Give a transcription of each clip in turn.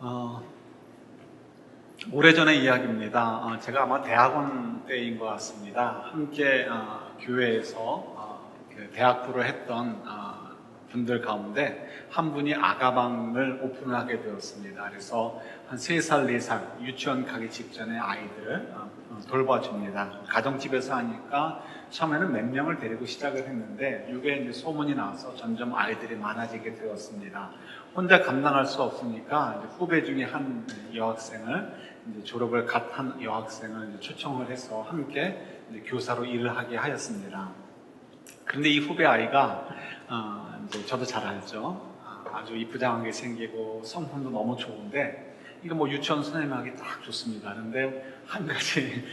어, 오래전의 이야기입니다. 제가 아마 대학원 때인 것 같습니다. 함께 교회에서 그 대학부를 했던 분들 가운데 한 분이 아가방을 오픈하게 되었습니다. 그래서 한 3살, 4살 유치원 가기 직전에 아이들을 돌봐줍니다. 가정집에서 하니까 처음에는 몇 명을 데리고 시작을 했는데 이게 이제 소문이 나서 점점 아이들이 많아지게 되었습니다. 혼자 감당할 수 없으니까 이제 후배 중에 한 여학생을 이제 졸업을 갓 한 여학생을 이제 초청을 해서 함께 이제 교사로 일을 하게 하였습니다. 그런데 이 후배 아이가 이제 저도 잘 알죠. 아주 이쁘장하게 생기고 성품도 너무 좋은데 이거 뭐 유치원 선생님하기 딱 좋습니다. 그런데 한 가지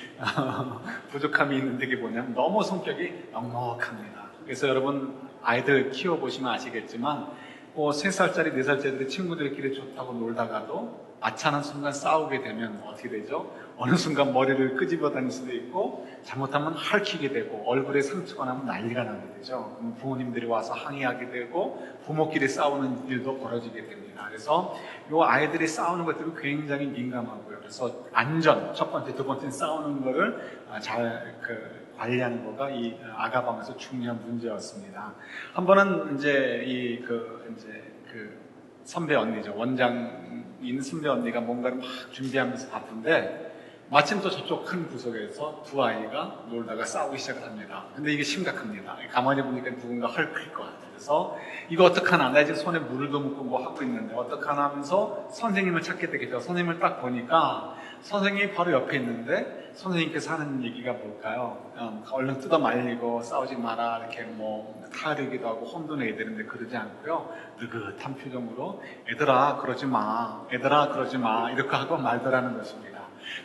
부족함이 있는데 그게 뭐냐면 너무 성격이 넉넉합니다. 그래서 여러분 아이들 키워보시면 아시겠지만 3살짜리, 4살짜리 친구들끼리 좋다고 놀다가도 아차하는 순간 싸우게 되면 어떻게 되죠? 어느 순간 머리를 끄집어 다닐 수도 있고 잘못하면 핥히게 되고 얼굴에 상처가 나면 난리가 나게 되죠. 그럼 부모님들이 와서 항의하게 되고 부모끼리 싸우는 일도 벌어지게 됩니다. 그래서 이 아이들이 싸우는 것들이 굉장히 민감하고요. 그래서 안전, 첫 번째, 두 번째 싸우는 거를 잘 관리하는 거가 이 아가방에서 중요한 문제였습니다. 한 번은 이제 선배 언니죠. 원장인 선배 언니가 뭔가를 막 준비하면서 바쁜데 마침 또 저쪽 큰 구석에서 두 아이가 놀다가 싸우기 시작합니다. 근데 이게 심각합니다. 가만히 보니까 누군가 헐클 것 같아요. 그래서 이거 어떡하나, 나 지금 손에 물도 묻고 뭐 하고 있는데 어떡하나 하면서 선생님을 찾게 되겠죠. 선생님을 딱 보니까 선생님이 바로 옆에 있는데 선생님께서 하는 얘기가 뭘까요? 얼른 뜯어 말리고 싸우지 마라 이렇게 뭐 타르기도 하고 혼돈해야 되는데 그러지 않고요. 느긋한 표정으로 얘들아 그러지 마, 얘들아 그러지 마 이렇게 하고 말더라는 것입니다.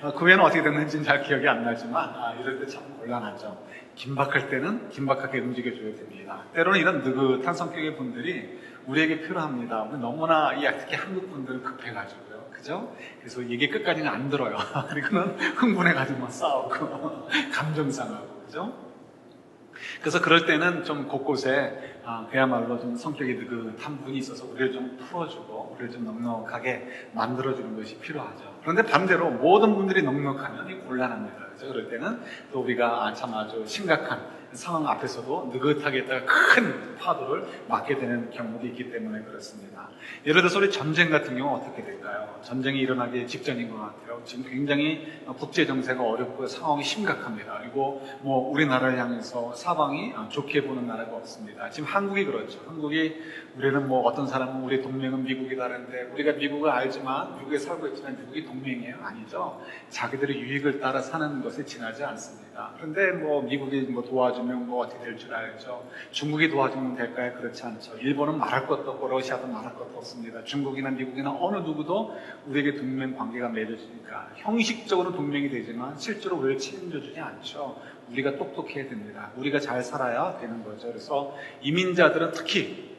그 후에는 어떻게 됐는지는 잘 기억이 안 나지만 이럴 때 참 곤란하죠. 긴박할 때는 긴박하게 움직여줘야 됩니다. 때로는 이런 느긋한 성격의 분들이 우리에게 필요합니다. 우리 너무나 특히 한국 분들은 급해가지고요. 그죠? 그래서 얘기 끝까지는 안 들어요. 그리고는 흥분해가지고 싸우고 감정 상하고 그죠? 그래서 그럴 때는 좀 곳곳에 그야말로 좀 성격이 느긋한 분이 있어서 우리를 좀 풀어주고 우리를 좀 넉넉하게 만들어주는 것이 필요하죠. 그런데 반대로 모든 분들이 넉넉하면 곤란합니다. 그래서 그럴 때는 또 우리가 참 아주 심각한 상황 앞에서도 느긋하게 있다가 큰 파도를 맞게 되는 경우도 있기 때문에 그렇습니다. 예를 들어서 우리 전쟁 같은 경우는 어떻게 될까요? 전쟁이 일어나기 직전인 것 같아요. 지금 굉장히 국제 정세가 어렵고 상황이 심각합니다. 그리고 뭐 우리나라를 향해서 사방이 좋게 보는 나라가 없습니다. 지금 한국이 그렇죠. 한국이 우리는 뭐 어떤 사람은 우리 동맹은 미국이라는데 우리가 미국을 알지만 미국에 살고 있지만 미국이 동맹이에요? 아니죠. 자기들의 유익을 따라 사는 것에 지나지 않습니다. 그런데 뭐 미국이 뭐 도와주면 뭐 어떻게 될 줄 알죠. 중국이 도와주면 될까요? 그렇지 않죠. 일본은 말할 것도 없고 러시아도 말할 것도 없습니다. 중국이나 미국이나 어느 누구도 우리에게 동맹 관계가 맺어지니까 형식적으로 동맹이 되지만 실제로 우리를 책임져주지 않죠. 우리가 똑똑해야 됩니다. 우리가 잘 살아야 되는 거죠. 그래서 이민자들은 특히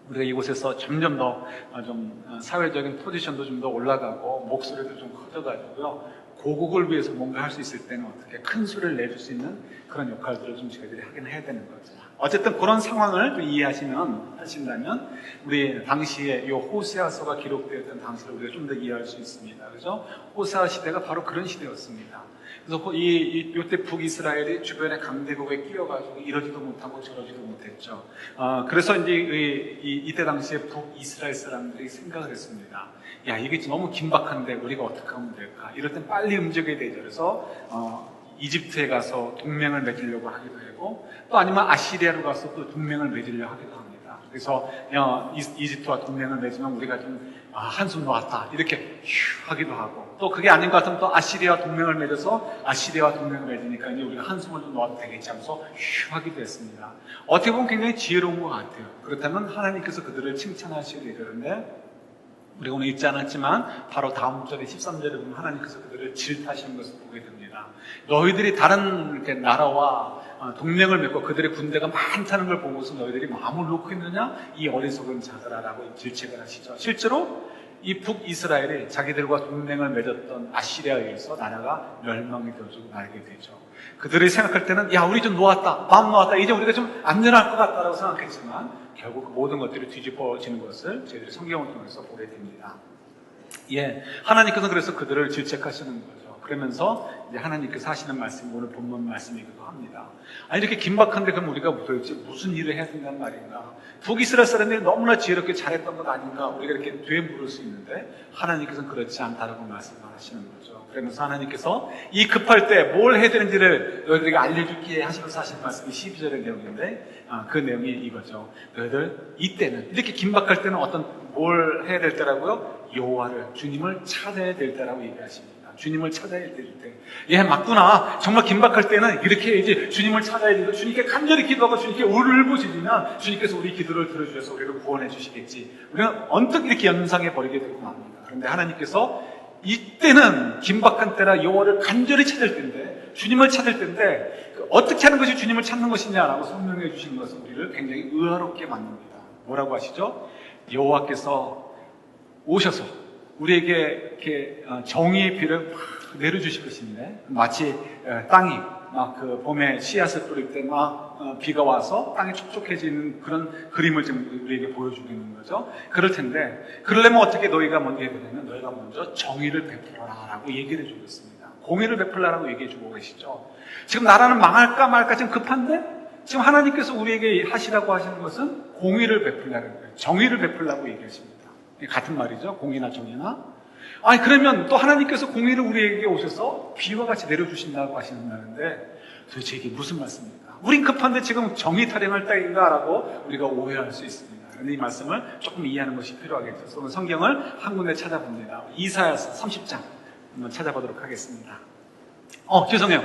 우리가 이곳에서 점점 더 좀 사회적인 포지션도 좀 더 올라가고 목소리도 좀 커져가지고요. 고국을 위해서 뭔가 할 수 있을 때는 어떻게 큰 소리를 내줄 수 있는 그런 역할들을 좀 저희들이 하긴 해야 되는 거죠. 어쨌든 그런 상황을 좀 하신다면 우리 당시에 이 호세아서가 기록되었던 당시를 우리가 좀 더 이해할 수 있습니다. 그죠? 호세아 시대가 바로 그런 시대였습니다. 그래서 이때 북이스라엘이 주변의 강대국에 끼어가지고 이러지도 못하고 저러지도 못했죠. 그래서 이제 이때 당시에 북이스라엘 사람들이 생각을 했습니다. 야, 이게 너무 긴박한데 우리가 어떻게 하면 될까? 이럴 땐 빨리 움직여야 되죠. 그래서 이집트에 가서 동맹을 맺으려고 하기도 하고 또 아니면 아시리아로 가서 또 동맹을 맺으려고 하기도 합니다. 그래서 이집트와 동맹을 맺으면 우리가 좀 한숨 놓았다 이렇게 휴 하기도 하고 또 그게 아닌 것 같으면 또 아시리아와 동맹을 맺어서 아시리아와 동맹을 맺으니까 이제 우리가 한숨을 좀 놓아도 되겠지 하면서 휴 하기도 했습니다. 어떻게 보면 굉장히 지혜로운 것 같아요. 그렇다면 하나님께서 그들을 칭찬하셔야 되는데 우리가 오늘 읽지 않았지만 바로 다음 절에 13절에 보면 하나님께서 그들을 질타하시는 것을 보게 됩니다. 너희들이 다른 나라와 동맹을 맺고 그들의 군대가 많다는 걸 보고서 너희들이 마음을 놓고 있느냐? 이 어리석은 자들아라고 질책을 하시죠. 실제로 이 북이스라엘이 자기들과 동맹을 맺었던 아시리아에 의해서 나라가 멸망이 되어지고 말게 되죠. 그들이 생각할 때는 야 우리 좀 놓았다, 마음 놓았다, 이제 우리가 좀 안전할 것 같다라고 생각했지만 결국 그 모든 것들이 뒤집어지는 것을 저희들이 성경을 통해서 보게 됩니다. 예, 하나님께서 그래서 그들을 질책하시는 거죠. 그러면서 이제 하나님께서 하시는 말씀이 오늘 본문 말씀이기도 합니다. 아니, 이렇게 긴박한데 그럼 우리가 도대체 무슨 일을 해야 된다는 말인가? 북이스라엘 사람들이 너무나 지혜롭게 잘했던 것 아닌가? 우리가 이렇게 되물을 수 있는데 하나님께서는 그렇지 않다라고 말씀을 하시는 거죠. 그러면서 하나님께서 이 급할 때 뭘 해야 되는지를 너희들에게 알려줄게 하시면서 하시는 말씀이 12절의 내용인데, 그 내용이 이거죠. 너희들 이때는, 이렇게 긴박할 때는 뭘 해야 될 때라고요? 여호와를, 주님을 찾아야 될 때라고 얘기하십니다. 주님을 찾아야 될 때. 예, 맞구나. 정말 긴박할 때는 이렇게 이제 주님을 찾아야 되고, 주님께 간절히 기도하고 주님께 울부짖으면 주님께서 우리 기도를 들어주셔서 우리를 구원해 주시겠지. 우리는 언뜻 이렇게 연상해 버리게 되고 맙니다. 그런데 하나님께서 이때는 긴박한 때라 여호와를 간절히 찾을 때인데, 주님을 찾을 때인데, 어떻게 하는 것이 주님을 찾는 것이냐라고 설명해 주신 것은 우리를 굉장히 의아롭게 만듭니다. 뭐라고 하시죠? 여호와께서 오셔서 우리에게 이렇게 정의의 비를 내려주실 것인데, 마치 땅이 막 그 봄에 씨앗을 뿌릴 때 막 비가 와서 땅이 촉촉해지는 그런 그림을 지금 우리에게 보여주고 거죠. 그럴 텐데, 그러려면 어떻게 너희가 먼저 해야 되냐면, 너희가 먼저 정의를 베풀어라라고 얘기를 해주고 있습니다. 공의를 베풀라라고 얘기해 주고 계시죠. 지금 나라는 망할까 말까 지금 급한데, 지금 하나님께서 우리에게 하시라고 하시는 것은 공의를 베풀라는 거예요. 정의를 베풀라고 얘기하십니다. 같은 말이죠. 공의나 정의나. 아니, 그러면 또 하나님께서 공의를 우리에게 오셔서 비와 같이 내려주신다고 하시는다는데, 도대체 이게 무슨 말씀입니까? 우린 급한데 지금 정의 타령할 때인가? 라고 우리가 오해할 수 있습니다. 그런데 이 말씀을 조금 이해하는 것이 필요하겠죠. 그래서 성경을 한 군데 찾아봅니다. 이사야서 30장 한번 찾아보도록 하겠습니다. 죄송해요.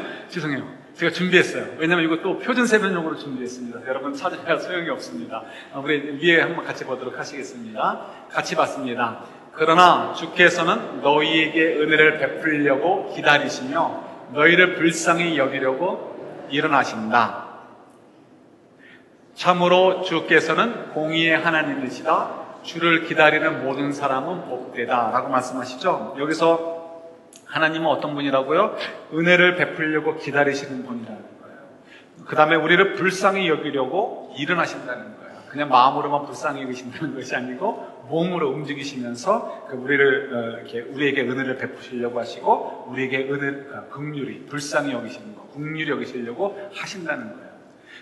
제가 준비했어요. 왜냐면 이거 또 표준 세변용으로 준비했습니다. 여러분 찾아야 소용이 없습니다. 우리 위에 한번 같이 보도록 하시겠습니다. 같이 봤습니다. 그러나 주께서는 너희에게 은혜를 베풀려고 기다리시며 너희를 불쌍히 여기려고 일어나신다. 참으로 주께서는 공의의 하나님이시다. 주를 기다리는 모든 사람은 복되다 라고 말씀하시죠. 여기서 하나님은 어떤 분이라고요? 은혜를 베풀려고 기다리시는 분이라는 거예요. 그 다음에 우리를 불쌍히 여기려고 일어나신다는 거예요. 그냥 마음으로만 불쌍히 여기신다는 것이 아니고 몸으로 움직이시면서 우리에게 은혜를 베푸시려고 하시고, 우리에게 긍휼히 불쌍히 여기시는 거, 긍휼히 여기시려고 하신다는 거예요.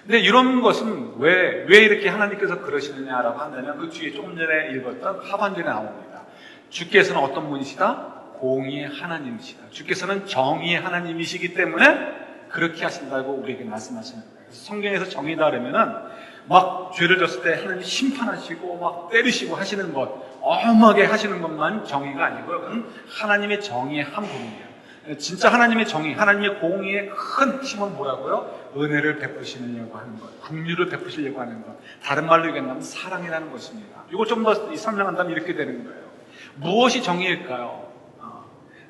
근데 이런 것은 왜 이렇게 하나님께서 그러시느냐라고 한다면, 그 뒤에 조금 전에 읽었던 하반절에 나옵니다. 주께서는 어떤 분이시다? 공의의 하나님이시다. 주께서는 정의의 하나님이시기 때문에 그렇게 하신다고 우리에게 말씀하시는 거예요. 그래서 성경에서 정의다 그러면은 막 죄를 졌을 때 하나님 심판하시고 막 때리시고 하시는 것, 엄하게 하시는 것만 정의가 아니고요. 그건 하나님의 정의의 한 부분이에요. 진짜 하나님의 정의, 하나님의 공의의 큰 핵심은 뭐라고요? 은혜를 베푸시려고 하는 것, 긍휼을 베푸시려고 하는 것. 다른 말로 얘기한다면 사랑이라는 것입니다. 이걸 좀 더 설명한다면 이렇게 되는 거예요. 무엇이 정의일까요?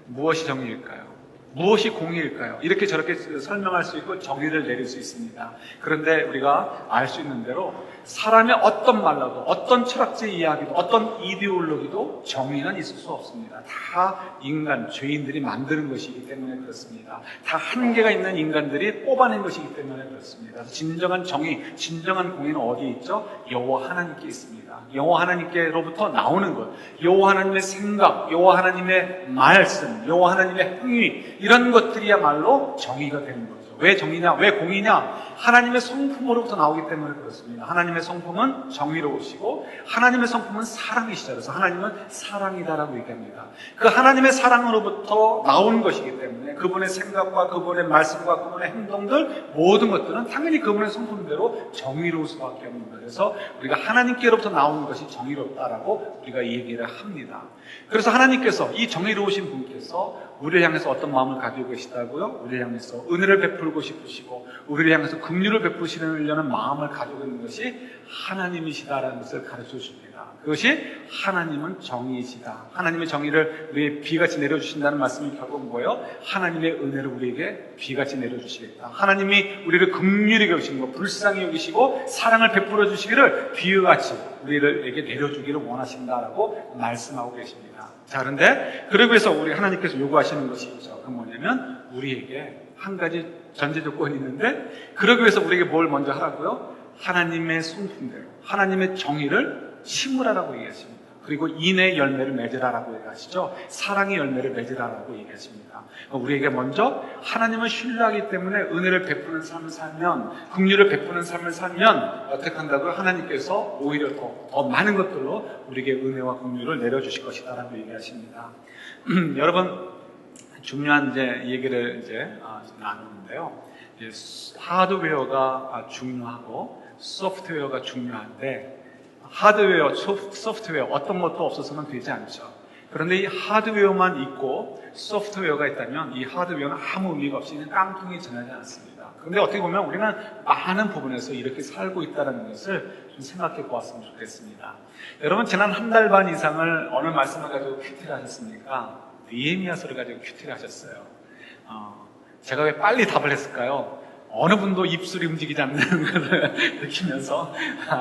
무엇이 정의일까요? 무엇이 공의일까요? 이렇게 저렇게 설명할 수 있고 정의를 내릴 수 있습니다. 그런데 우리가 알 수 있는 대로 사람의 어떤 말라도, 어떤 철학적 이야기도, 어떤 이데올로기도 정의는 있을 수 없습니다. 다 인간, 죄인들이 만드는 것이기 때문에 그렇습니다. 다 한계가 있는 인간들이 뽑아낸 것이기 때문에 그렇습니다. 진정한 정의, 진정한 공의는 어디에 있죠? 여호와 하나님께 있습니다. 여호와 하나님께로부터 나오는 것, 여호와 하나님의 생각, 여호와 하나님의 말씀, 여호와 하나님의 행위, 이런 것들이야말로 정의가 되는 거죠. 왜 정의냐? 왜 공의냐? 하나님의 성품으로부터 나오기 때문에 그렇습니다. 하나님의 성품은 정의로우시고 하나님의 성품은 사랑이시죠. 그래서 하나님은 사랑이다라고 얘기합니다. 그 하나님의 사랑으로부터 나온 것이기 때문에 그분의 생각과 그분의 말씀과 그분의 행동들, 모든 것들은 당연히 그분의 성품대로 정의로울 수밖에 없는 거예요. 그래서 우리가 하나님께로부터 나오는 것이 정의롭다라고 우리가 얘기를 합니다. 그래서 하나님께서, 이 정의로우신 분께서 우리를 향해서 어떤 마음을 가지고 계시다고요? 우리를 향해서 은혜를 베풀고 싶으시고 우리를 향해서 긍휼을 베푸시려는 마음을 가지고 있는 것이 하나님이시다라는 것을 가르쳐 줍니다. 그것이 하나님은 정의이시다. 하나님의 정의를 우리의 비같이 내려주신다는 말씀이 결국 뭐예요? 하나님의 은혜를 우리에게 비같이 내려주시겠다. 하나님이 우리를 긍휼히 여기시는 것, 불쌍히 여기시고 사랑을 베풀어 주시기를 비유같이 우리에게 내려주기를 원하신다라고 말씀하고 계십니다. 자, 그런데 그러기 위해서 우리 하나님께서 요구하시는 것이 있죠. 그건 뭐냐면 우리에게 한 가지 전제 조건이 있는데, 그러기 위해서 우리에게 뭘 먼저 하라고요? 하나님의 성품대로, 하나님의 정의를 심으라라고 얘기하십니다. 그리고 인의 열매를 맺으라라고 얘기하시죠. 사랑의 열매를 맺으라라고 얘기하십니다. 우리에게 먼저 하나님을 신뢰하기 때문에 은혜를 베푸는 삶을 살면, 긍휼을 베푸는 삶을 살면 어떻게 한다고요? 하나님께서 오히려 더 많은 것들로 우리에게 은혜와 긍휼을 내려주실 것이다라고 얘기하십니다. 여러분, 중요한 얘기를 나누는데요. 하드웨어가 중요하고 소프트웨어가 중요한데, 하드웨어, 소프트웨어 어떤 것도 없어서는 되지 않죠. 그런데 이 하드웨어만 있고 소프트웨어가 있다면 이 하드웨어는 아무 의미가 없이 그냥 깡통이 지나지 않습니다. 그런데 어떻게 보면 우리는 많은 부분에서 이렇게 살고 있다는 것을 좀 생각해 보았으면 좋겠습니다. 여러분, 지난 한 달 반 이상을 어느 말씀을 가지고 큐티를 하셨습니까? 느헤미야서를 가지고 큐티를 하셨어요. 제가 왜 빨리 답을 했을까요? 어느 분도 입술이 움직이지 않는 것을 느끼면서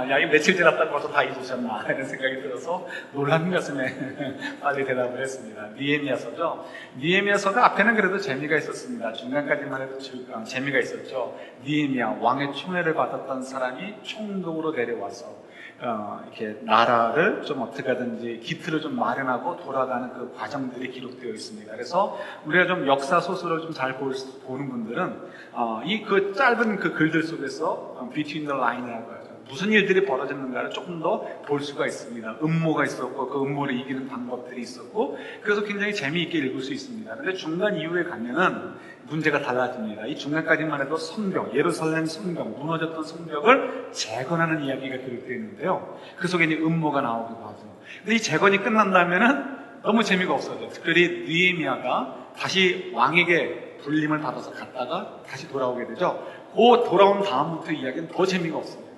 야, 이 며칠 지났다고 벌써 다 잊으셨나 이런 생각이 들어서 놀란 가슴에 빨리 대답을 했습니다. 느헤미야서죠. 느헤미야서가 앞에는 그래도 재미가 있었습니다. 중간까지만 해도 재미가 있었죠. 느헤미야, 왕의 총애를 받았던 사람이 총독으로 내려와서 이렇게 나라를 좀 어떻게 하든지 기틀을 좀 마련하고 돌아가는 그 과정들이 기록되어 있습니다. 그래서 우리가 좀 역사 소설을 좀 잘 보는 분들은 이 그 짧은 그 글들 속에서 Between the Line이라고 하죠. 무슨 일들이 벌어졌는가를 조금 더 볼 수가 있습니다. 음모가 있었고 그 음모를 이기는 방법들이 있었고, 그래서 굉장히 재미있게 읽을 수 있습니다. 그런데 중간 이후에 가면은 문제가 달라집니다. 이 중간까지만 해도 성벽, 예루살렘 성벽, 무너졌던 성벽을 재건하는 이야기가 기록되어 있는데요. 그 속에 이제 음모가 나오기도 하죠. 근데 이 재건이 끝난다면은 너무 재미가 없어져. 특별히 느헤미야가 다시 왕에게 불림을 받아서 갔다가 다시 돌아오게 되죠. 그 돌아온 다음부터 이야기는 더 재미가 없습니다.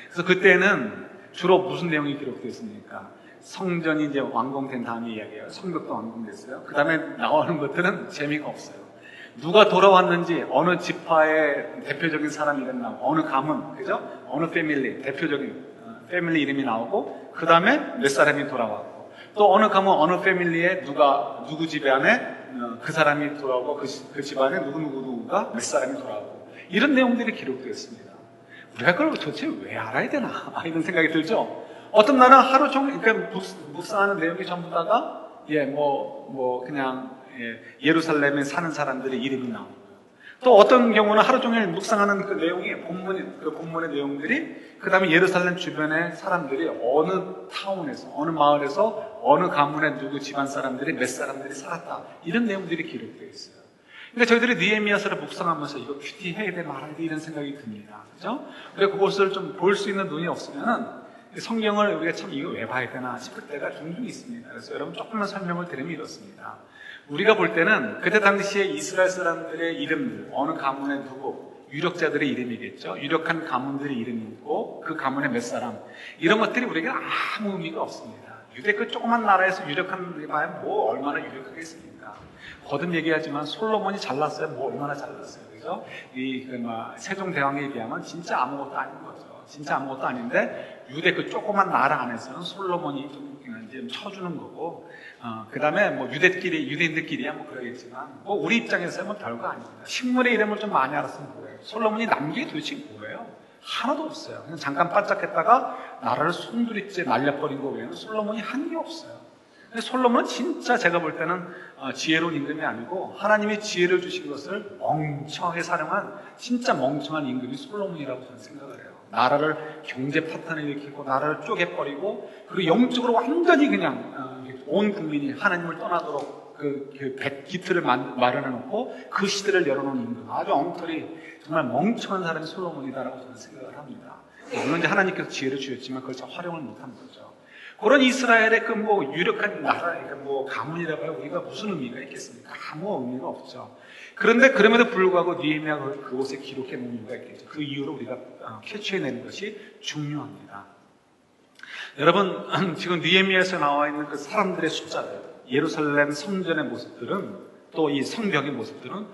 그래서 그때는 주로 무슨 내용이 기록되어 있습니까? 성전이 이제 완공된 다음에 이야기예요. 성벽도 완공됐어요. 그 다음에 나오는 것들은 재미가 없어요. 누가 돌아왔는지, 어느 지파의 대표적인 사람이 됐나, 어느 가문, 그죠? 어느 패밀리, 대표적인 패밀리 이름이 나오고, 그 다음에 몇 사람이 돌아왔고, 또 어느 가문, 어느 패밀리에 누구 집안에 그 사람이 돌아오고, 그 집안에 누구가 몇 사람이 돌아오고, 이런 내용들이 기록되어 있습니다. 우리가 그걸 도대체 왜 알아야 되나? 이런 생각이 들죠? 어떤 날은 하루 종일, 그러니까 묵상하는 내용이 전부 다가, 그냥, 예루살렘에 사는 사람들의 이름이 나오고요. 또 어떤 경우는 하루 종일 묵상하는 그 내용이 그 본문의 내용들이, 그 다음에 예루살렘 주변의 사람들이 어느 타운에서, 어느 마을에서, 어느 가문의 누구 집안 사람들이 몇 사람들이 살았다. 이런 내용들이 기록되어 있어요. 그러니까 저희들이 느헤미야서를 묵상하면서 이거 큐티 해야 돼 말아야 돼 이런 생각이 듭니다. 그죠? 우리가 그것을 좀 볼 수 있는 눈이 없으면은 성경을 우리가 참 이거 왜 봐야 되나 싶을 때가 종종 있습니다. 그래서 여러분 조금만 설명을 드리면 이렇습니다. 우리가 볼 때는 그때 당시에 이스라엘 사람들의 이름들, 어느 가문에 누구, 유력자들의 이름이겠죠. 유력한 가문들의 이름이 있고 그 가문에 몇 사람, 이런 것들이 우리에게 아무 의미가 없습니다. 유대 그 조그만 나라에서 유력한 분이 봐야 뭐 얼마나 유력하겠습니까? 거듭 얘기하지만 솔로몬이 잘났어요. 뭐 얼마나 잘났어요. 그죠? 세종대왕에 비하면 진짜 아무것도 아닌 거죠. 진짜 아무것도 아닌데 유대 그 조그만 나라 안에서는 솔로몬이 좀 쳐주는 거고, 그 다음에 유대인들끼리야 그러겠지만, 우리 입장에서는 별거 아닙니다. 식물의 이름을 좀 많이 알았으면 뭐예요? 솔로몬이 남긴 게 도대체 뭐예요? 하나도 없어요. 그냥 잠깐 반짝했다가 나라를 순두리째 날려버린 거 외에는 솔로몬이 한 게 없어요. 근데 솔로몬은 진짜 제가 볼 때는 지혜로운 임금이 아니고 하나님이 지혜를 주신 것을 멍청하게 사용한 진짜 멍청한 임금이 솔로몬이라고 저는 생각을 해요. 나라를 경제 파탄을 일으키고 나라를 쪼개버리고, 그리고 영적으로 완전히 그냥 온 국민이 하나님을 떠나도록 기틀을 마련해놓고 그 시대를 열어놓은 임금, 아주 엉터리 정말 멍청한 사람이 솔로몬이다라고 저는 생각을 합니다. 물론 이제 하나님께서 지혜를 주셨지만 그걸 잘 활용을 못한 거죠. 그런 이스라엘의 유력한 나라, 가문이라고 해요. 우리가 무슨 의미가 있겠습니까? 아무 의미가 없죠. 그런데 그럼에도 불구하고 느헤미야가 그곳에 기록해 놓은 이유가 있겠죠. 그 이유를 우리가 캐치해내는 것이 중요합니다. 여러분, 지금 느헤미야에서 나와 있는 그 사람들의 숫자들, 예루살렘 성전의 모습들은, 또 이 성벽의 모습들은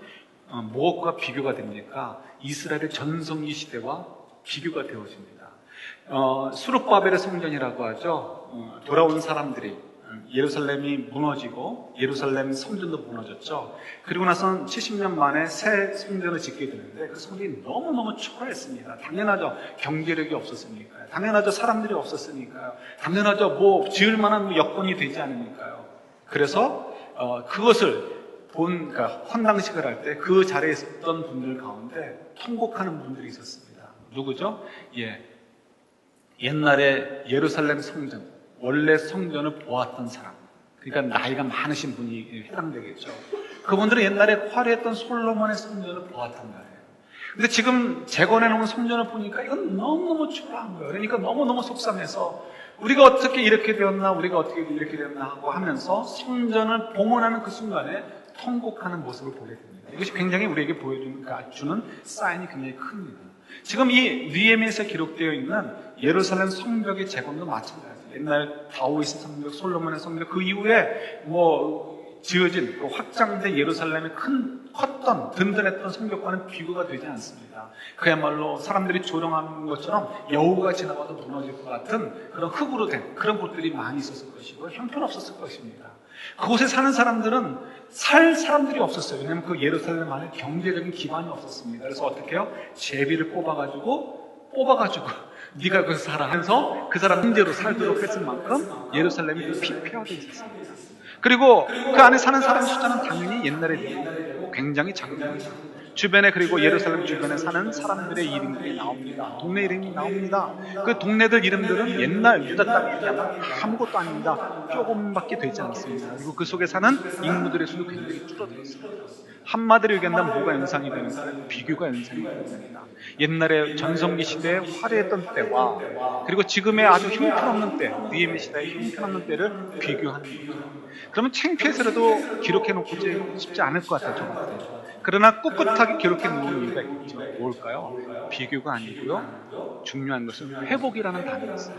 무엇과 비교가 됩니까? 이스라엘의 전성기 시대와 비교가 되어집니다. 수룹바벨의 성전이라고 하죠. 돌아온 사람들이 예루살렘이 무너지고 예루살렘 성전도 무너졌죠. 그리고 나서는 70년 만에 새 성전을 짓게 되는데 그 성전이 너무너무 초라했습니다. 당연하죠. 경제력이 없었으니까요. 당연하죠. 사람들이 없었으니까요. 당연하죠. 뭐 지을 만한 여건이 되지 않으니까요. 그래서 그것을 그러니까 헌당식을 할 때 그 자리에 있었던 분들 가운데 통곡하는 분들이 있었습니다. 누구죠? 옛날에 예루살렘 성전, 원래 성전을 보았던 사람, 그러니까 나이가 많으신 분이 해당되겠죠. 그분들은 옛날에 화려했던 솔로몬의 성전을 보았단 말이에요. 근데 지금 재건해 놓은 성전을 보니까 이건 너무너무 초라한 거예요. 그러니까 너무너무 속상해서 우리가 어떻게 이렇게 되었나, 우리가 어떻게 이렇게 되었나 하고 하면서 성전을 봉헌하는 그 순간에 통곡하는 모습을 보게 됩니다. 이것이 굉장히 우리에게 주는 사인이 굉장히 큽니다. 지금 이 느헤미야서에 기록되어 있는 예루살렘 성벽의 재건도 마찬가지예요. 옛날 다윗의 성벽, 솔로몬의 성벽, 그 이후에 지어진 확장된 예루살렘의 컸던 든든했던 성벽과는 비교가 되지 않습니다. 그야말로 사람들이 조롱하는 것처럼 여우가 지나가도 무너질 것 같은 그런 흙으로 된 그런 곳들이 많이 있었을 것이고 형편없었을 것입니다. 그곳에 사는 사람들은 살 사람들이 없었어요. 왜냐하면 그 예루살렘 안에 경제적인 기반이 없었습니다. 그래서 어떻게 해요? 제비를 뽑아가지고 네가 거기서 살아 하면서 그 사람 문제로 살도록 했을 만큼 예루살렘이 피폐화되어 있었습니다. 그리고 그 안에 사는 사람 숫자는 당연히 옛날에 비해서 굉장히 작은 거죠. 주변에, 그리고 예루살렘 주변에 사는 사람들의 이름들이 나옵니다. 동네 이름이 나옵니다. 그 동네들 이름들은 옛날 유다 땅에 얘기하면 아무것도 아닙니다. 조금밖에 되지 않습니다. 그리고 그 속에 사는 인물들의 수도 굉장히 줄어들었습니다. 한마디로 얘기한다면 뭐가 연상이 되는가? 비교가 연상이 됩니다. 옛날에 전성기 시대에 화려했던 때와 그리고 지금의 아주 형편없는 때, 느헤미야 시대의 형편없는 때를 비교하는 거죠. 그러면 창피해서라도 기록해놓고 싶지 않을 것 같아요. 저 같아요. 그러나 꿋꿋하게 기록해 놓은 이유가 있겠죠. 뭘까요? 비교가 아니고요. 중요한 것은 회복이라는 단어가 있어요.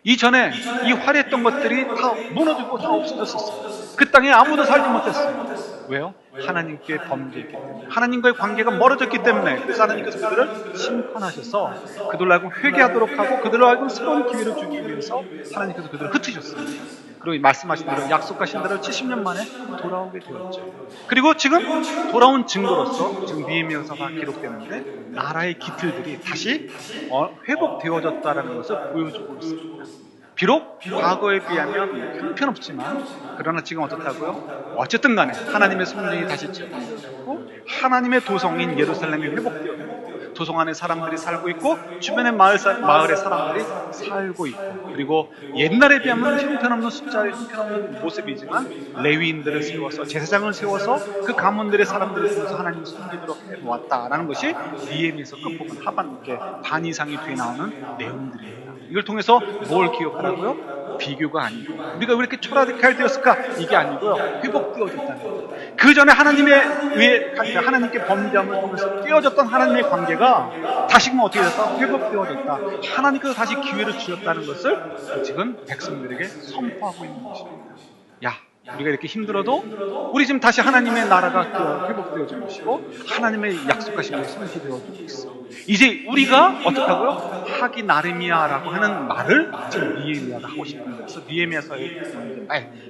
이전에 이 화려했던 것들이 다 무너지고 다 없어졌었어요. 그 땅에 아무도 살지 못했어요. 왜요? 하나님께 범죄했기 때문에, 하나님과의 관계가 멀어졌기 때문에. 그래서 하나님께서 그들을 심판하셔서 그들로 하여금 회개하도록 하고 그들로 하여금 새로운 기회를 주기 위해서 하나님께서 그들을 흩으셨습니다. 그리고 말씀하신 대로, 약속하신 대로 70년 만에 돌아오게 되었죠. 그리고 지금 돌아온 증거로서 지금 느헤미야서가 기록되는데 나라의 기틀들이 다시 회복되어졌다는 것을 보여주고 있습니다. 비록 과거에 비하면 형편없지만, 그러나 지금 어떻다고요? 어쨌든 간에 하나님의 성전이 다시 재건되었고 하나님의 도성인 예루살렘이 회복되었고 도성 안에 사람들이 살고 있고 주변의 마을에 사람들이 살고 있고, 그리고 옛날에 비하면 형편없는 숫자의 형편없는 모습이지만 레위인들을 세워서, 제사장을 세워서 그 가문들의 사람들을 통해서 하나님을 섬기도록 해놓았다라는 것이 느헤미야서 끝부분 하반기에 반 이상이 뒤에 나오는 내용들입니다. 이걸 통해서 뭘 기억하라고요? 비교가 아니고 우리가 왜 이렇게 초라하게 되었을까? 이게 아니고요, 회복되어졌다는 거예요. 그 전에 하나님께 범죄함을 통해서 깨어졌던 하나님의 관계가 다시금 어떻게 됐다? 회복되어졌다. 하나님께서 다시 기회를 주셨다는 것을 지금 백성들에게 선포하고 있는 것입니다. 우리가 이렇게 힘들어도 우리 지금 다시 하나님의 나라가 회복되어진 것이고 하나님의 약속하신 것이 성취되어지고 있어. 이제 우리가 어떻다고요? 하기 나름이야라고 하는 말을 지금 느헤미야가 하고 싶은 거예요. 그래서 느헤미야서의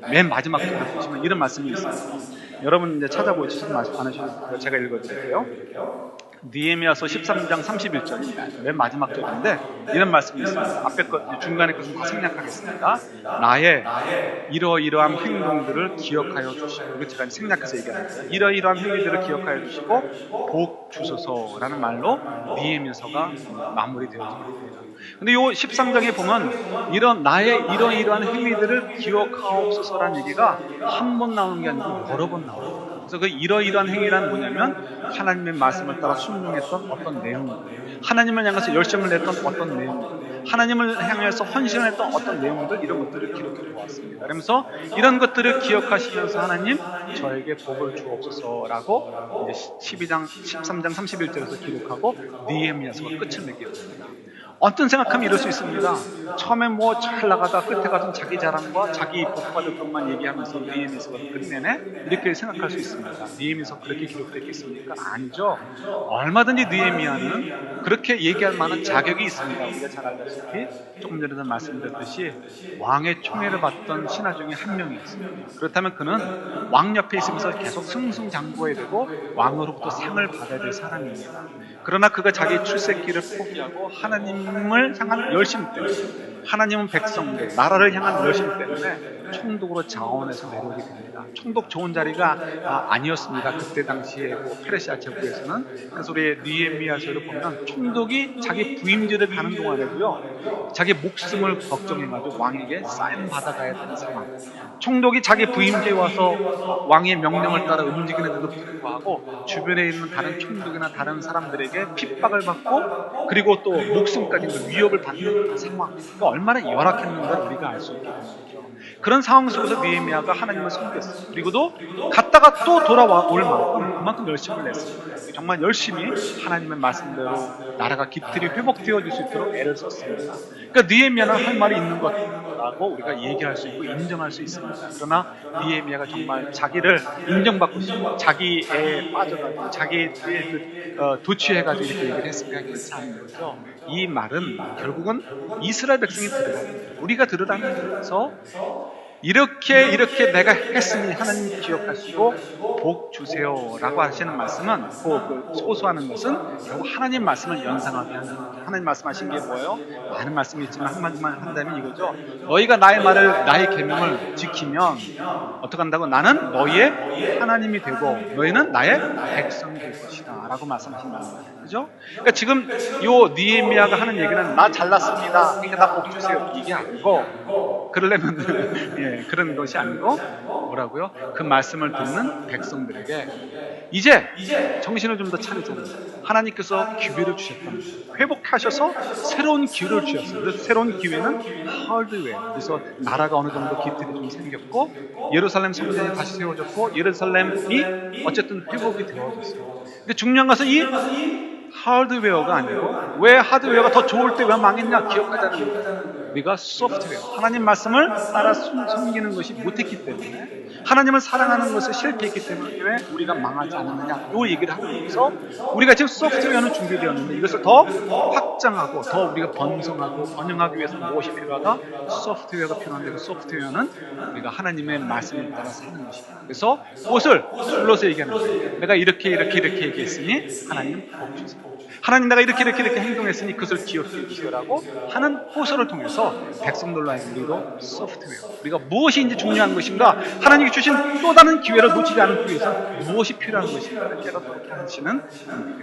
맨 마지막 절을 보시면 이런 말씀이 있습니다. 여러분 이제 찾아보시지 않으셔도 제가 읽어드릴게요. 느헤미야서 13장 31절입니다. 맨 마지막 절인데 이런 말씀이 있습니다. 앞에 것, 중간에 것은 다 생략하겠습니다. 나의 이러이러한 행동들을 기억하여 주시고, 이거 제가 생략해서 얘기합니다. 이러이러한 행위들을 기억하여 주시고 복 주소서라는 말로 느헤미야서가 마무리되어집니다. 근데 요 13장에 보면 나의 이러이러한 행위들을 기억하옵소서라는 얘기가 한 번 나오는 게 아니고 여러 번 나옵니다. 그래서 그 이러이러한 행위란 뭐냐면 하나님의 말씀을 따라 순종했던 어떤 내용들, 하나님을 향해서 열심을 냈던 어떤 내용들, 하나님을 향해서 헌신을 했던 어떤 내용들, 이런 것들을 기록해 보았습니다. 그러면서 이런 것들을 기억하시면서 하나님 저에게 복을 주옵소서라고 이제 13장 31절에서 기록하고 느헤미야서가 끝을 맺게 됩니다. 어떤 생각하면 이럴 수 있습니다. 처음에 뭐 잘 나가다 끝에 가서 자기 자랑과 자기 복받을 것만 얘기하면서 느헤미야서가 끝내네? 이렇게 생각할 수 있습니다. 느헤미야서 그렇게 기록되겠습니까? 아니죠. 얼마든지 느헤미야는 그렇게 얘기할 만한 자격이 있습니다. 우리가 잘 알다시피 조금 전에도 말씀드렸듯이 왕의 총애를 받던 신하 중에 한 명이었습니다. 그렇다면 그는 왕 옆에 있으면서 계속 승승장구해야 되고 왕으로부터 상을 받아야 될 사람입니다. 그러나 그가 자기 출세길을 포기하고 하나님을 향한 열심 때문에, 하나님은 백성들, 나라를 향한 열심 때문에 총독으로 자원해서 내려오게 됩니다. 총독 좋은 자리가 아니었습니다. 그때 당시에 페르시아 제국에서는. 그래서 우리 느헤미야서를 보면 총독이 자기 부임제를 가는 동안에도요, 자기 목숨을 걱정해가지고 왕에게 사인 받아가야 되는 상황. 총독이 자기 부임제에 와서 왕의 명령을 따라 움직이는데도 불구하고 주변에 있는 다른 총독이나 다른 사람들에게 핍박을 받고 그리고 또 목숨까지 위협을 받는 상황. 그러니까 얼마나 열악했는가를 우리가 알 수 있게 되는 거죠. 그런 상황 속에서 느헤미야가 하나님을 섬겼어요. 그리고도 갔다가 또 돌아올 만큼 그만큼 열심을 냈습니다. 정말 열심히 하나님의 말씀대로 나라가 깃들이 회복되어질 수 있도록 애를 썼습니다. 그러니까 느헤미야는 할 말이 있는 것라고 우리가 얘기할 수 있고 인정할 수 있습니다. 그러나 느헤미야가 정말 자기를 인정받고 싶고 자기에 빠져가지고 자기에 도취해가지고 이렇게 얘기를 했으니까 그렇지 않은 거죠. 이 말은 결국은 이스라엘 백성이 들으라는, 우리가 들으라는 거죠. 이렇게 내가 했으니 하나님 기억하시고 복 주세요라고 하시는 말씀은 소소하는 것은 결국 하나님 말씀을 연상하게 하는 거예요. 하나님 말씀하신 게 뭐예요? 많은 말씀이 있지만 한마디만 한다면 이거죠. 너희가 나의 말을, 나의 계명을 지키면 어떻게 한다고? 나는 너희의 하나님이 되고 너희는 나의 백성이 될 것이다 라고 말씀하신다는 거예요. 그죠? 그러니까 지금 요 느헤미야가 하는 얘기는 나 잘났습니다, 그러니까 나 복 주세요, 이게 아니고, 그러려면 그런 것이 아니고 뭐라고요? 그 말씀을 듣는 백성들에게 이제 정신을 좀 더 차리자는 거예요. 하나님께서 기회를 주셨다는 거예요. 회복하셔서 새로운 기회를 주셨어요. 그래서 새로운 기회는 하드웨어. 그래서 나라가 어느 정도 깃들이 좀 생겼고 예루살렘 성전이 다시 세워졌고 예루살렘이 어쨌든 회복이 되어졌어요. 근데 중요한 것은 이 하드웨어가 아니고, 왜 하드웨어가 더 좋을 때 왜 망했냐 기억하자는 거예요. 우리가 소프트웨어, 하나님 말씀을 따라 섬기는 것이 못했기 때문에, 하나님을 사랑하는 것을 실패했기 때문에 왜 우리가 망하지 않았느냐, 이 얘기를 하고 있어서 우리가 지금 소프트웨어는 준비되었는데 이것을 더 확장하고 더 우리가 번성하고 번영하기 위해서 무엇이 필요하다? 소프트웨어가 필요한데, 그 소프트웨어는 우리가 하나님의 말씀을 따라 사는 것이다. 그래서 그것을 불러서 얘기하는 거예요. 내가 이렇게 얘기했으니 하나님 복 주세요. 하나님, 내가 이렇게 행동했으니 그것을 기억해 주시라고 하는 호소를 통해서 백성들로 하여금 우리도 소프트웨어, 우리가 무엇이 이제 중요한 것인가, 하나님이 주신 또 다른 기회를 놓치지 않기 위해서 무엇이 필요한 것인가를 깨닫도록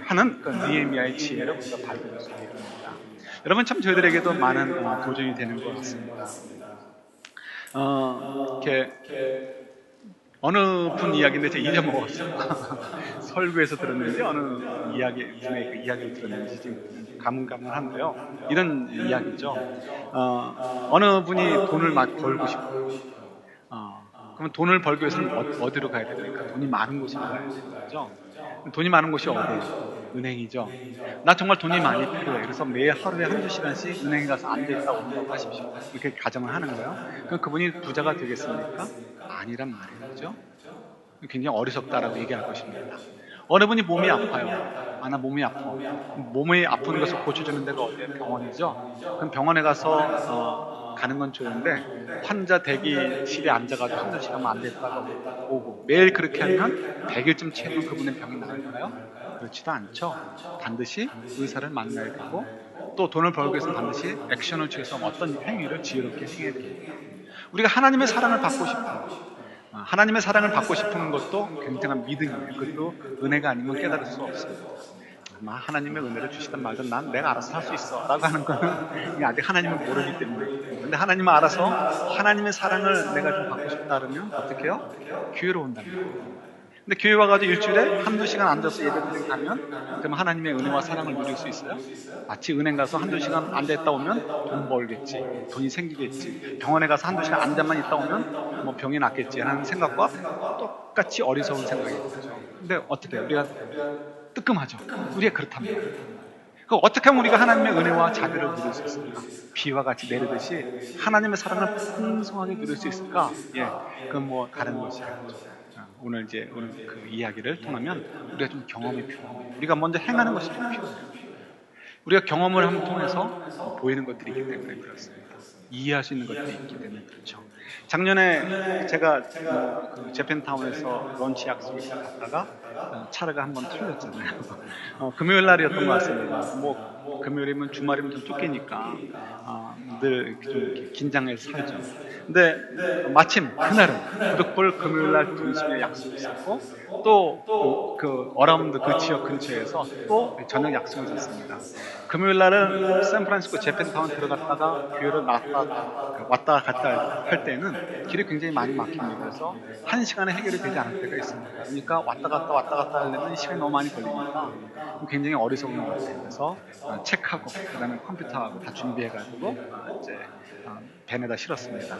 하는 그 느헤미야의 지혜를 우리가 발견할 수 있습니다. 여러분, 참 저희들에게도 많은 도전이 되는 것 같습니다. 이렇게 어느 분 이야기인데 제가 잊어먹었어요. 설교에서 들었는지 어느 이야기 중에 그 이야기를 들었는지 지금 가물가물한데요. 이런 이야기죠. 어느 분이 돈을 벌고 싶어요. 그러면 돈을 벌기 위해서는 어디로 가야 됩니까? 돈이 많은 곳으로 가야 되죠. 돈이 많은 곳이 어디예요? 은행이죠. 나 정말 돈이 많이 필요해. 그래서 매일 하루에 1-2시간씩 은행에 가서 앉아있다고 온다고 하십시오. 이렇게 가정을 하는 거예요. 그럼 그분이 부자가 되겠습니까? 아니란 말이죠. 굉장히 어리석다라고 얘기할 것입니다. 어느 분이 몸이 아파요. 나 몸이 아파. 몸이 아픈 것을 고쳐주는 데가 어디예요? 병원이죠. 그럼 병원에 가서 가는 건 좋은데 환자 대기실에 앉아가지고 1-2시간만 앉아있다가 오고 매일 그렇게 하면 100일쯤 채우면 그분의 병이 나을까요? 그렇지도 않죠. 반드시 의사를 만나야 되고 또 돈을 벌기 위해서 반드시 액션을 취해서 어떤 행위를 지혜롭게 행해야 됩니다. 우리가 하나님의 사랑을 받고 싶어요. 하나님의 사랑을 받고 싶은 것도 굉장한 믿음이에요. 그것도 은혜가 아니면 깨달을 수 없습니다. 하나님의 은혜를 주시든 말든 난 내가 알아서 할 수 있어 라고 하는 거는 아직 하나님을 모르기 때문에. 근데 하나님은 알아서 하나님의 사랑을 내가 좀 받고 싶다 그러면 어떻게 해요? 교회로 온답니다. 근데 교회 와가지고 일주일에 1-2시간 앉아서 예배드리고 가면 그러면 하나님의 은혜와 사랑을 누릴 수 있어요? 마치 은행 가서 1-2시간 앉아있다 오면 돈 벌겠지, 돈이 생기겠지, 병원에 가서 1-2시간 앉아만 있다 오면 뭐 병이 낫겠지 하는 생각과 똑같이 어리석은 생각이 들죠. 근데 어떻게 해요? 우리가 뜨끔하죠. 우리가 그렇답니다. 그 어떻게 하면 우리가 하나님의 은혜와 자비를 누릴 수 있을까? 비와 같이 내리듯이 하나님의 사랑을 풍성하게 누릴 수 있을까? 예, 그건 뭐 다른 것이 아니죠. 오늘 그 이야기를 통하면 우리가 좀 경험이 필요합니다. 우리가 먼저 행하는 것이 좀 필요해요. 우리가 경험을 함 통해서 보이는 것들이 있기 때문에 그렇습니다. 이해할 수 있는 것들이 있기 때문에 그렇죠. 작년에 제가 그 재팬타운에서 런치 약속을 갔다가 차례가 한번 틀렸잖아요. 금요일 날이었던 것 같습니다. 뭐 금요일이면 주말이면 좀 쫓기니까 늘 좀 긴장해서 살죠. 근데 마침 그날은 부득불 금요일 날 점심에 약속이 있었고 또 그 어라운드 그 지역 근처에서 또 저녁 약속이 있었습니다. 금요일 날은 샌프란시스코 재팬타운 들어갔다가 교회로 왔다 갔다 할 때는 길이 굉장히 많이 막힙니다. 그래서 1시간에 해결이 되지 않을 때가 있습니다. 그러니까 왔다 갔다 하려면 시간이 너무 많이 걸리니까 굉장히 어리석은 것 같아요. 그래서 책하고 그다음에 컴퓨터하고 다 준비해가지고 이제 밴에다 실었습니다.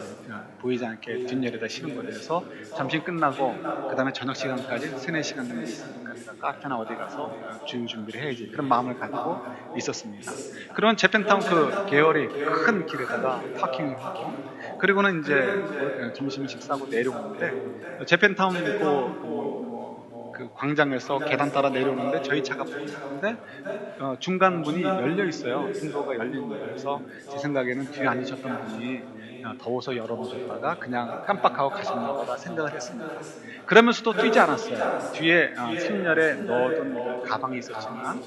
보이지 않게 뒷열에다 실은 거예요. 그래서 점심 끝나고 그다음에 저녁 시간까지 3-4시간 정도 있으니까 카페나 어디 가서 주요 준비를 해야지 그런 마음을 가지고 있었습니다. 그런 재팬타운 그 계열이 큰 길에다가 파킹을 하고 그리고는 이제 점심 식사하고 내려오는데 재팬타운 그 광장에서 계단 따라 내려오는데 저희 차가 보이는데 중간 문이 열려 있어요. 윈도우가 열려 있는 거예요. 그래서 제 생각에는 뒤에 앉으셨던 분이 더워서 열어놓으셨다가 그냥 깜빡하고 가셨나 보다 생각을 했습니다. 그러면서도 뛰지 않았어요. 뒤에 3열에 넣어둔 가방이 있었지만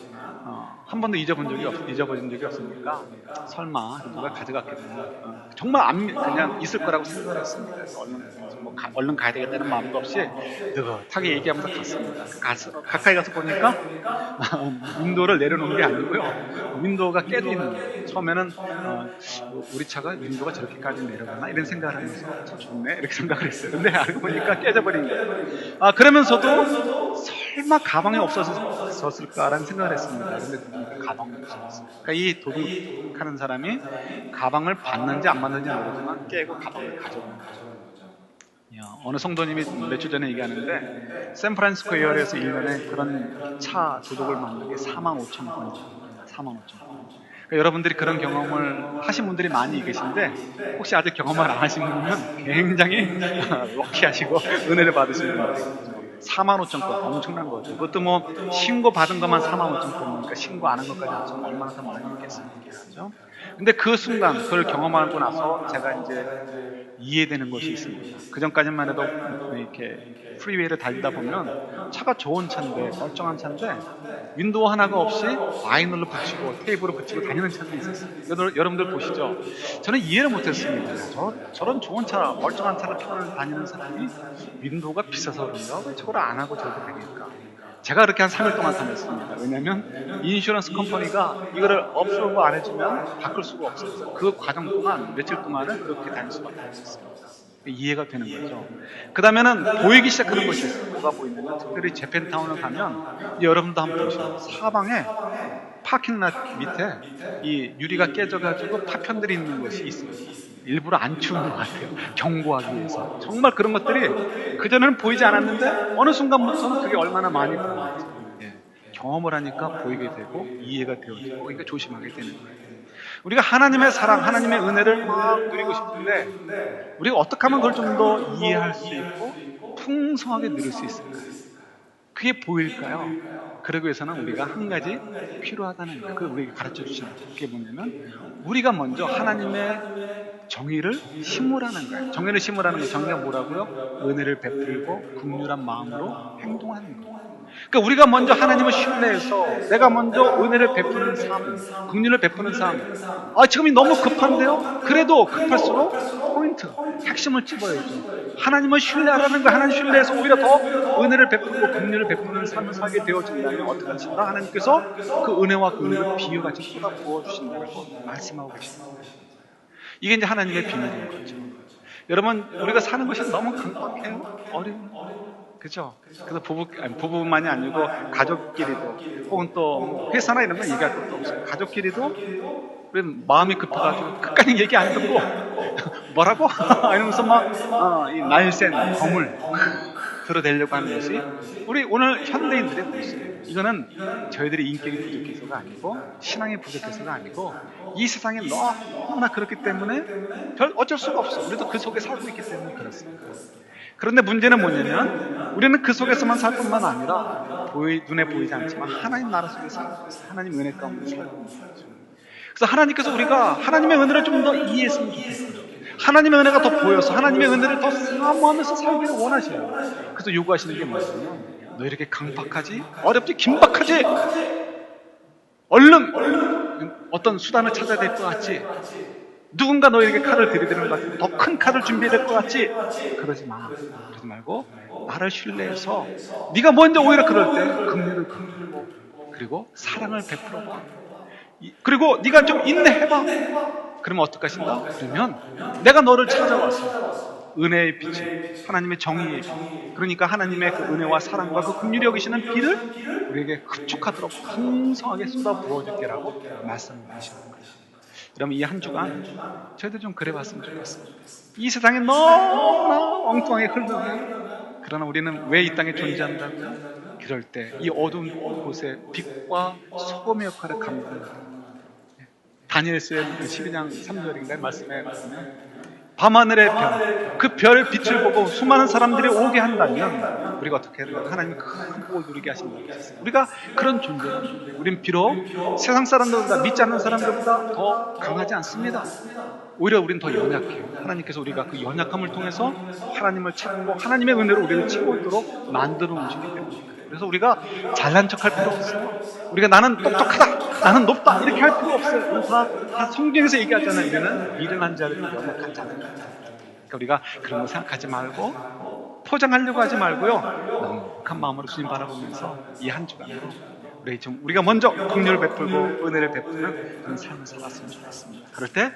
한 번도 잊어버린 적이 없으니까 설마 누가 가져갔겠구나. 정말 그냥 있을 거라고 생각을 했습니다. 그래서 얼른 가야 되겠다는 마음도 없이 느긋하게 얘기하면서 갔습니다. 가까이 가서 보니까 윈도우를 내려놓은 게 아니고요. 윈도우가 깨져 있는 거예요. 처음에는 우리 차가 윈도우가 저렇게까지 내려가나 이런 생각을 하면서 좋네 이렇게 생각을 했어요. 근데 알고 보니까 깨져버린 거예요. 그러면서도 설마 가방이 없어졌을까라는 생각을 했습니다. 근데 가방이 없어졌어요. 그러니까 이 도둑하는 사람이 가방을 받는지 안 받는지 모르지만 깨고 가방을 가져오는 거죠. 어느 성도님이 며칠 전에 얘기하는데 샌프란시스코 에어리에서 1년에 그런 차 도둑을 만나게 45,000건입니다. 45,000건. 그러니까 여러분들이 그런 경험을 하신 분들이 많이 계신데 혹시 아직 경험을 안 하신 분이면 굉장히 럭키하시고 은혜를 받으시는 분들이죠. 45,000건 엄청난 거죠. 그것도 뭐 신고 받은 것만 45,000건이니까 신고 안 한 것까지 합치면 얼마나 더 많이 있겠습니까? 근데 그 순간 그걸 경험하고 나서 제가 이제 이해되는 것이 있습니다. 그 전까지만 해도 이렇게 프리웨이를 달리다 보면 차가 좋은 차인데 멀쩡한 차인데 윈도우 하나가 없이 바이널로 붙이고 테이프로 붙이고 다니는 차도 있었어요. 여러분들 보시죠. 저는 이해를 못했습니다. 저런 좋은 차, 멀쩡한 차를 타고 다니는 사람이 윈도우가 비싸서 그런가? 왜 저걸 안 하고 저렇게 다닐까? 제가 그렇게 한 3일 동안 다녔습니다. 왜냐하면 인슈런스 컴퍼니가 이거를 업소고 안 해주면 바꿀 수가 없어요. 그 과정 동안 며칠 동안은 그렇게 다닐 수밖에 없었습니다. 이해가 되는 거죠. 그 다음에는 보이기 시작하는 것이 있어요. 뭐가 보이냐면 특별히 재팬타운을 가면 여러분도 한번 보시죠. 사방에 파킹랏 밑에 이 유리가 깨져가지고 파편들이 있는 것이 있어요. 일부러 안 치우는 것 같아요. 경고하기 위해서. 정말 그런 것들이 그전에는 보이지 않았는데 어느 순간부터는 그게 얼마나 많이 보이는지 경험을 하니까 보이게 되고 이해가 되어지고 그러니까 조심하게 되는 거예요. 우리가 하나님의 사랑, 하나님의 은혜를 막 누리고 싶은데 우리가 어떻게 하면 그걸 좀 더 이해할 수 있고 풍성하게 누릴 수 있을까요? 그게 보일까요? 그러기 위해서는 우리가 한 가지 필요하다는 거예요. 그걸 우리에게 가르쳐 주시는 거예요. 그게 뭐냐면 우리가 먼저 하나님의 정의를 심으라는 거예요. 정의를 심으라는 거예요. 정의가 뭐라고요? 은혜를 베풀고 긍휼한 마음으로 행동하는 거예요. 그러니까 우리가 먼저 하나님을 신뢰해서 내가 먼저 은혜를 베푸는 삶, 긍휼을 베푸는 삶. 지금이 너무 급한데요? 그래도 급할수록 포인트, 핵심을 찝어야죠. 하나님을 신뢰하라는 거예요. 하나님 신뢰해서 오히려 더 은혜를 베푸고 긍휼을 베푸는 삶을 살게 되어진다면 어떻게 하신다? 하나님께서 그 은혜와 긍휼을 비유같이 쏟아 부어주신다고 말씀하고 계십니다. 이게 이제 하나님의 비밀인 거죠. 여러분, 우리가 사는 것이 너무 강박해요. 어려운. 그죠? 그래서 부부만이 아니고 가족끼리도 혹은 또 회사나 이런 건 얘기할 것도 없어요. 가족끼리도 우리 마음이 급해가지고 끝까지 얘기 안 듣고 뭐라고? 이러면서 막 이 날쌘 거물 끌어내려고 하는 것이 우리 오늘 현대인들의 모습이에요. 이거는 저희들이 인격이 부족해서가 아니고 신앙이 부족해서가 아니고 이 세상이 너무나 그렇기 때문에 별 어쩔 수가 없어. 우리도 그 속에 살고 있기 때문에 그렇습니다. 그런데 문제는 뭐냐면 우리는 그 속에서만 살 뿐만 아니라 눈에 보이지 않지만 하나님 나라 속에 살고 있어요. 하나님 은혜 가운데 살고 있는 거죠. 그래서 하나님께서 우리가 하나님의 은혜를 좀 더 이해했으면 좋겠어요. 하나님의 은혜가 더 보여서 하나님의 은혜를 더 사모하면서 살기를 원하셔요. 그래서 요구하시는 게 뭐냐면 너 이렇게 강박하지? 어렵지? 긴박하지? 얼른 어떤 수단을 찾아야 될 것 같지? 누군가 너에게 칼을 들이대는 것 같지? 더 큰 칼을 준비해야 될 것 같지? 그러지 마. 그러지 말고 나를 신뢰해서 네가 먼저 오히려 그럴 때 긍휼을 베풀고 그리고 사랑을 베풀어봐. 그리고 네가 좀 인내해봐. 그러면 어떡하신다? 그러면 내가 너를 찾아와서 은혜의 빛이 하나님의 정의의 빛, 그러니까 하나님의 그 은혜와 사랑과 그 긍휼히 여기시는 비를 우리에게 흡족하도록 풍성하게 쏟아 부어줄게라고 말씀하시는 거예요. 그럼 이 한 주간 저희들 좀 그래봤으면 좋겠습니다. 이 세상에 너무나 엉뚱하게 흘러가요. 그러나 우리는 왜 이 땅에 존재한다고요? 그럴 때 이 어두운 곳에 빛과 소금의 역할을 감당합니다. 다니엘서의 12장 3절인가요? 말씀에 보면 밤하늘의 별, 그 별 빛을 보고 수많은 사람들이 오게 한다면 우리가 어떻게 해야 되나? 하나님이 큰 복을 누리게 하신다고 하셨어요. 우리가 그런 존재는 우리는 비록 세상 사람들보다 믿지 않는 사람들보다 더 강하지 않습니다. 오히려 우리는 더 연약해요. 하나님께서 우리가 그 연약함을 통해서 하나님을 찾고 하나님의 은혜로 우리를 치고 있도록 만들어 오시기 때문입니다. 그래서 우리가 잘난 척할 필요 없어요. 우리가 나는 똑똑하다, 나는 높다 이렇게 할 필요 없어요. 다 성경에서 얘기하잖아요. 우리는 미련한 자를 연약한 자들. 그러니까 우리가 그런 거 생각하지 말고 포장하려고 하지 말고요. 넉넉한 마음으로 주님 바라보면서 이 한 주간으로 우리가 먼저 긍휼을 베풀고 은혜를 베푸는 그런 삶을 살았으면 좋겠습니다. 그럴 때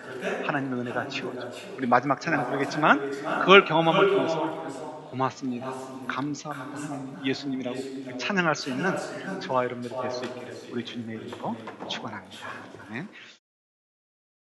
하나님의 은혜가 채워져. 우리 마지막 찬양 부르겠지만 그걸 경험함을 통해서 고맙습니다, 감사합니다, 하나님 예수님이라고 찬양할 수 있는 저와 여러분들이 될 수 있기를 우리 주님의 이름으로 축원합니다. 아멘.